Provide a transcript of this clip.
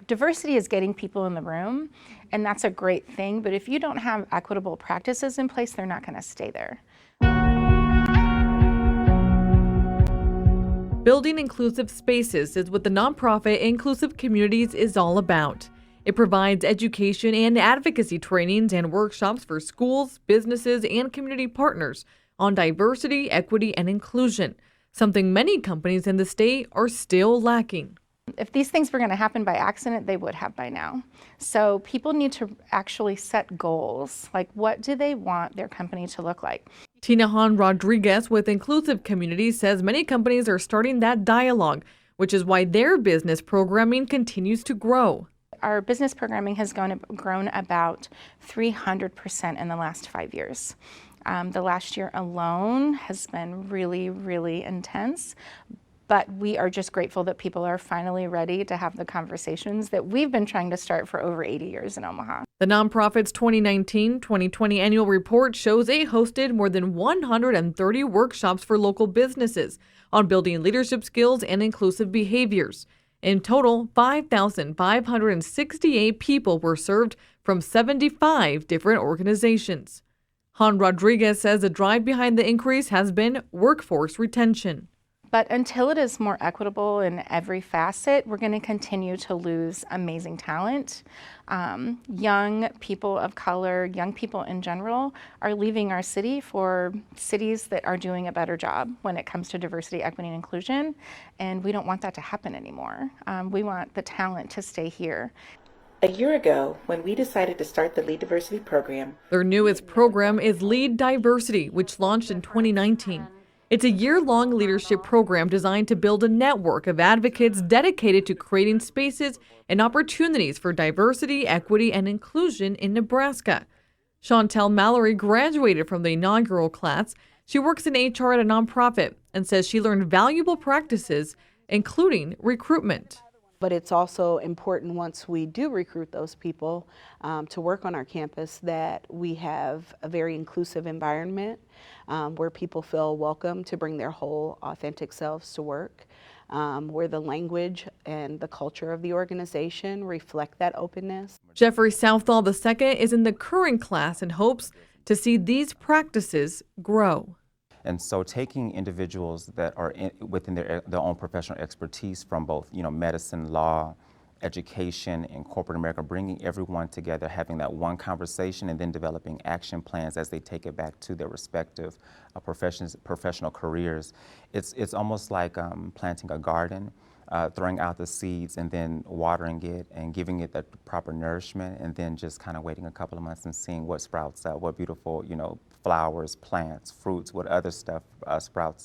Diversity is getting people in the room, and that's a great thing, but if you don't have equitable practices in place, they're not going to stay there. Building inclusive spaces is what the nonprofit Inclusive Communities is all about. It provides education and advocacy trainings and workshops for schools, businesses, and community partners on diversity, equity, and inclusion, something many companies in the state are still lacking. If these things were going to happen by accident, they would have by now. So people need to actually set goals. Like, what do they want their company to look like? Tinahan Rodriguez with Inclusive Communities says many companies are starting that dialogue, which is why their business programming continues to grow. Our business programming has grown about 300% in the last 5 years. The last year alone has been really, really intense. But we are just grateful that people are finally ready to have the conversations that we've been trying to start for over 80 years in Omaha. The nonprofit's 2019-2020 annual report shows it hosted more than 130 workshops for local businesses on building leadership skills and inclusive behaviors. In total, 5,568 people were served from 75 different organizations. Han Rodriguez says the drive behind the increase has been workforce retention. But until it is more equitable in every facet, we're going to continue to lose amazing talent. Young people of color, young people in general, are leaving our city for cities that are doing a better job when it comes to diversity, equity, and inclusion. And we don't want that to happen anymore. We want the talent to stay here. A year ago, when we decided to start the Lead Diversity program, their newest program is Lead Diversity, which launched in 2019. It's a year-long leadership program designed to build a network of advocates dedicated to creating spaces and opportunities for diversity, equity, and inclusion in Nebraska. Chantel Mallory graduated from the inaugural class. She works in HR at a nonprofit and says she learned valuable practices, including recruitment. But it's also important once we do recruit those people to work on our campus that we have a very inclusive environment where people feel welcome to bring their whole authentic selves to work, where the language and the culture of the organization reflect that openness. Jeffrey Southall II is in the current class and hopes to see these practices grow. And so taking individuals that are within their own professional expertise from both, medicine, law, education, and corporate America, bringing everyone together, having that one conversation, and then developing action plans as they take it back to their respective professional careers. It's almost like planting a garden, throwing out the seeds and then watering it and giving it the proper nourishment, and then just kind of waiting a couple of months and seeing what sprouts up, what beautiful, flowers, plants, fruits, what other stuff sprouts up.